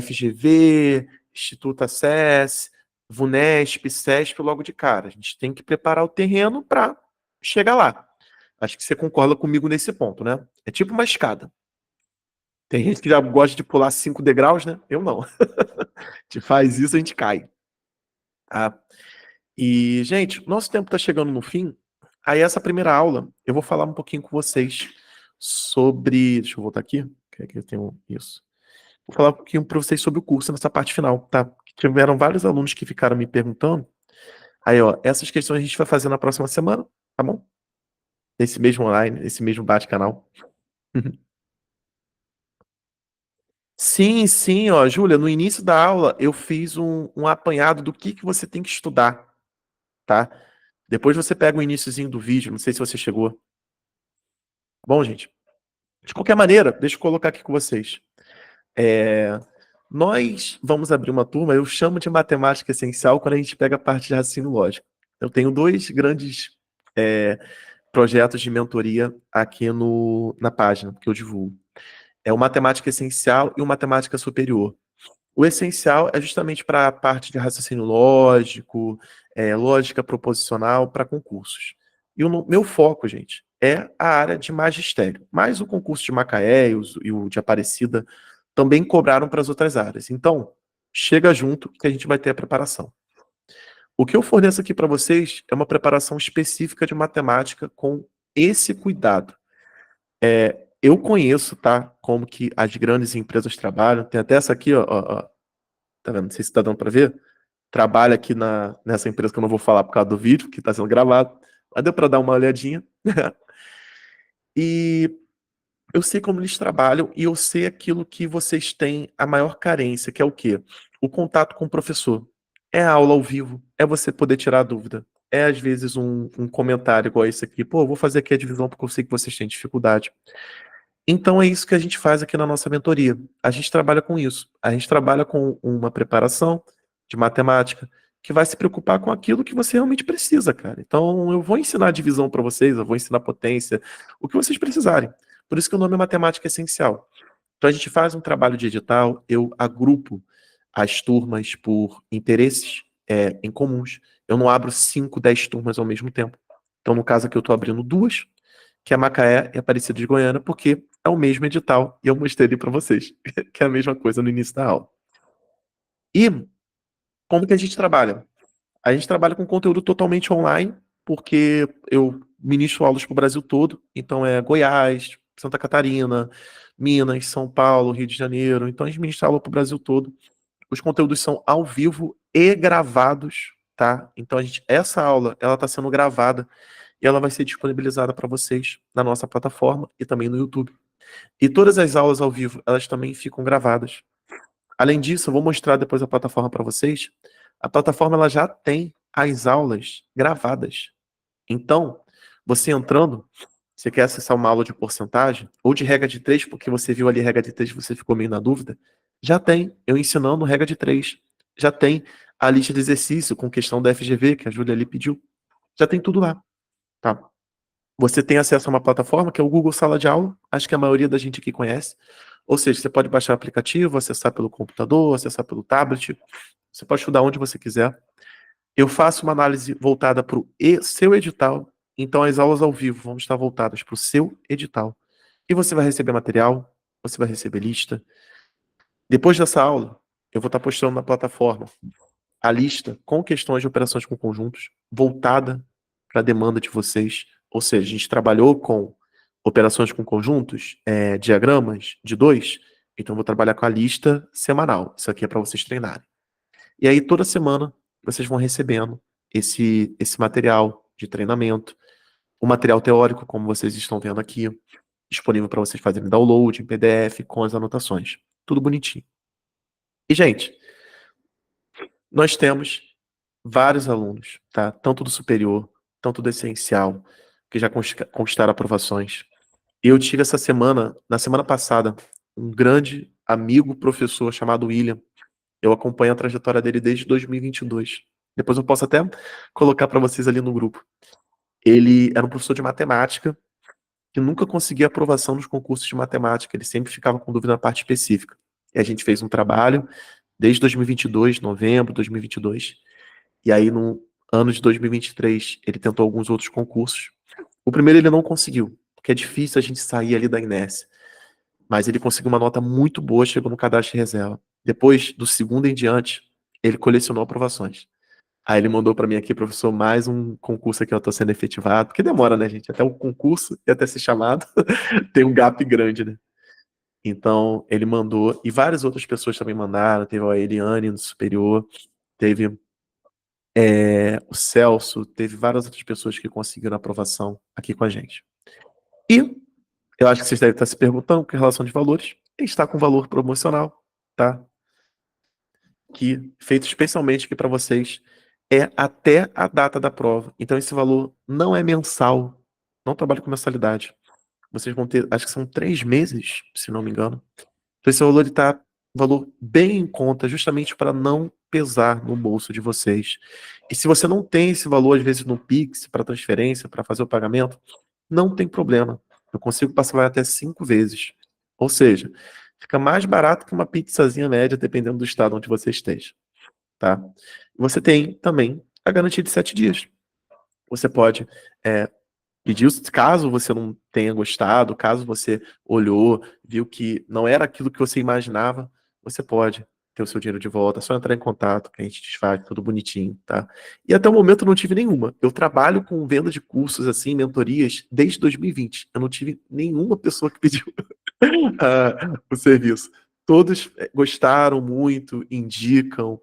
FGV, Instituto Acess, VUNESP, CESP logo de cara. A gente tem que preparar o terreno para chegar lá. Acho que você concorda comigo nesse ponto, né? É tipo uma escada. Tem gente que já gosta de pular 5 degraus, né? Eu não. A gente faz isso, a gente cai. Tá? E, gente, nosso tempo está chegando no fim. Aí, essa primeira aula, eu vou falar um pouquinho com vocês sobre. Deixa eu voltar aqui, que aqui eu tenho isso. Vou falar um pouquinho para vocês sobre o curso nessa parte final, tá? Tiveram vários alunos que ficaram me perguntando. Aí, ó, essas questões a gente vai fazer na próxima semana, tá bom? Nesse mesmo online, nesse mesmo bate-canal. Sim, sim, ó, Júlia, no início da aula eu fiz um apanhado do que você tem que estudar, tá? Depois você pega o iniciozinho do vídeo, não sei se você chegou. Bom, gente, de qualquer maneira, deixa eu colocar aqui com vocês. Nós vamos abrir uma turma, eu chamo de matemática essencial quando a gente pega a parte de raciocínio lógico. Eu tenho dois grandes projetos de mentoria aqui na página que eu divulgo. É o Matemática Essencial e o Matemática Superior. O essencial é justamente para a parte de raciocínio lógico, lógica proposicional para concursos. E o meu foco, gente, é a área de magistério. Mas o concurso de Macaé e o de Aparecida também cobraram para as outras áreas. Então, chega junto que a gente vai ter a preparação. O que eu forneço aqui para vocês é uma preparação específica de matemática com esse cuidado. eu conheço, tá? Como que as grandes empresas trabalham. Tem até essa aqui, ó. Tá vendo? Não sei se tá dando pra ver. Trabalha aqui nessa empresa que eu não vou falar por causa do vídeo, que tá sendo gravado. Mas deu pra dar uma olhadinha. E eu sei como eles trabalham e eu sei aquilo que vocês têm a maior carência, que é o quê? O contato com o professor. É a aula ao vivo, é você poder tirar a dúvida. É, às vezes, um comentário igual esse aqui. Pô, eu vou fazer aqui a divisão porque eu sei que vocês têm dificuldade. Então, é isso que a gente faz aqui na nossa mentoria. A gente trabalha com isso. A gente trabalha com uma preparação de matemática que vai se preocupar com aquilo que você realmente precisa, cara. Então, eu vou ensinar a divisão para vocês, eu vou ensinar potência, o que vocês precisarem. Por isso que o nome é Matemática Essencial. Então, a gente faz um trabalho de edital, eu agrupo as turmas por interesses em comuns. Eu não abro 5, 10 turmas ao mesmo tempo. Então, no caso aqui, eu estou abrindo duas, que é Macaé e Aparecida de Goiânia, porque é o mesmo edital, e eu mostrei ali para vocês, que é a mesma coisa no início da aula. E como que a gente trabalha? A gente trabalha com conteúdo totalmente online, porque eu ministro aulas para o Brasil todo, então é Goiás, Santa Catarina, Minas, São Paulo, Rio de Janeiro, então a gente ministra aula para o Brasil todo. Os conteúdos são ao vivo e gravados, tá? Então essa aula, ela está sendo gravada e ela vai ser disponibilizada para vocês na nossa plataforma e também no YouTube. E todas as aulas ao vivo, elas também ficam gravadas. Além disso, eu vou mostrar depois a plataforma para vocês. A plataforma ela já tem as aulas gravadas. Então, você entrando, você quer acessar uma aula de porcentagem ou de regra de 3, porque você viu ali regra de 3 e você ficou meio na dúvida, já tem eu ensinando regra de 3. Já tem a lista de exercício com questão da FGV, que a Júlia ali pediu. Já tem tudo lá, tá? Você tem acesso a uma plataforma que é o Google Sala de Aula, acho que a maioria da gente aqui conhece. Ou seja, você pode baixar o aplicativo, acessar pelo computador, acessar pelo tablet, você pode estudar onde você quiser. Eu faço uma análise voltada para o seu edital, então as aulas ao vivo vão estar voltadas para o seu edital. E você vai receber material, você vai receber lista. Depois dessa aula, eu vou estar postando na plataforma a lista com questões de operações com conjuntos, voltada para a demanda de vocês. Ou seja, a gente trabalhou com operações com conjuntos, diagramas de 2, então eu vou trabalhar com a lista semanal. Isso aqui é para vocês treinarem. E aí, toda semana, vocês vão recebendo esse material de treinamento, o material teórico, como vocês estão vendo aqui, disponível para vocês fazerem download em PDF com as anotações. Tudo bonitinho. E, gente, nós temos vários alunos, tá? Tanto do superior, tanto do essencial, que já conquistaram aprovações. Eu tive essa semana, na semana passada, um grande amigo professor chamado William. Eu acompanho a trajetória dele desde 2022. Depois eu posso até colocar para vocês ali no grupo. Ele era um professor de matemática que nunca conseguia aprovação nos concursos de matemática. Ele sempre ficava com dúvida na parte específica. E a gente fez um trabalho desde 2022, novembro de 2022. E aí, no ano de 2023, ele tentou alguns outros concursos. O primeiro ele não conseguiu, porque é difícil a gente sair ali da inércia. Mas ele conseguiu uma nota muito boa, chegou no cadastro de reserva. Depois, do segundo em diante, ele colecionou aprovações. Aí ele mandou para mim aqui, professor, mais um concurso aqui eu estou sendo efetivado, porque demora, né, gente? Até o concurso e até ser chamado, tem um gap grande, né? Então, ele mandou, e várias outras pessoas também mandaram, teve a Eliane no superior, teve o Celso, teve várias outras pessoas que conseguiram aprovação aqui com a gente. E eu acho que vocês devem estar se perguntando com relação de valores, ele está com valor promocional, tá? Que feito especialmente aqui para vocês, é até a data da prova. Então esse valor não é mensal, não trabalho com mensalidade. Vocês vão ter, acho que são 3 meses, se não me engano. Então esse valor está um valor bem em conta, justamente para não pesar no bolso de vocês. E se você não tem esse valor, às vezes, no Pix, para transferência, para fazer o pagamento, não tem problema. Eu consigo parcelar até 5 vezes. Ou seja, fica mais barato que uma pizzazinha média, dependendo do estado onde você esteja. Tá? Você tem também a garantia de 7 dias. Você pode pedir, caso você não tenha gostado, caso você olhou, viu que não era aquilo que você imaginava, você pode ter o seu dinheiro de volta, é só entrar em contato que a gente desfaz tudo bonitinho, tá? E até o momento eu não tive nenhuma. Eu trabalho com venda de cursos, assim, mentorias, desde 2020. Eu não tive nenhuma pessoa que pediu o serviço. Todos gostaram muito, indicam,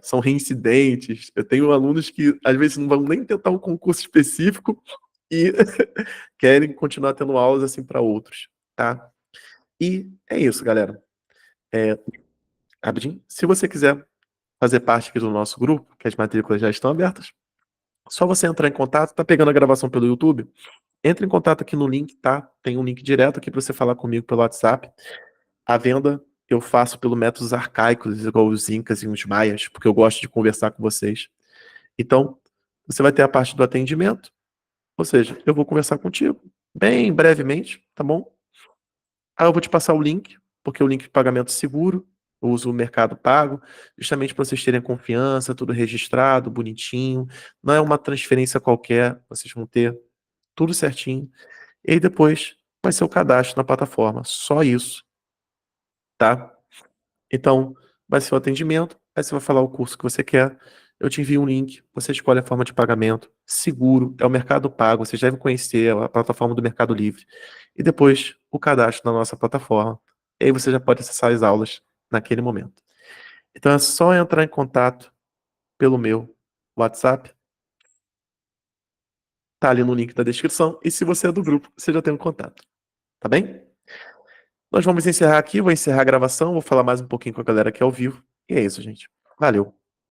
são reincidentes. Eu tenho alunos que às vezes não vão nem tentar um concurso específico e querem continuar tendo aulas assim para outros, tá? E é isso, galera. É, rapidinho, se você quiser fazer parte aqui do nosso grupo, que as matrículas já estão abertas, só você entrar em contato, tá pegando a gravação pelo YouTube? Entre em contato aqui no link, tá? Tem um link direto aqui para você falar comigo pelo WhatsApp. A venda eu faço pelo métodos arcaicos, igual os incas e os maias, porque eu gosto de conversar com vocês. Então, você vai ter a parte do atendimento, ou seja, eu vou conversar contigo bem brevemente, tá bom? Aí eu vou te passar o link, porque é o link de pagamento seguro, eu uso o Mercado Pago, justamente para vocês terem confiança, tudo registrado, bonitinho. Não é uma transferência qualquer, vocês vão ter tudo certinho. E aí depois vai ser o cadastro na plataforma, só isso, tá? Então, vai ser o atendimento, aí você vai falar o curso que você quer, eu te envio um link, você escolhe a forma de pagamento, seguro, é o Mercado Pago, vocês devem conhecer a plataforma do Mercado Livre. E depois o cadastro na nossa plataforma. E aí você já pode acessar as aulas naquele momento. Então é só entrar em contato pelo meu WhatsApp, tá ali no link da descrição, e se você é do grupo, você já tem um contato, tá bem? Nós vamos encerrar aqui, vou encerrar a gravação, vou falar mais um pouquinho com a galera aqui ao vivo. E é isso, gente. Valeu.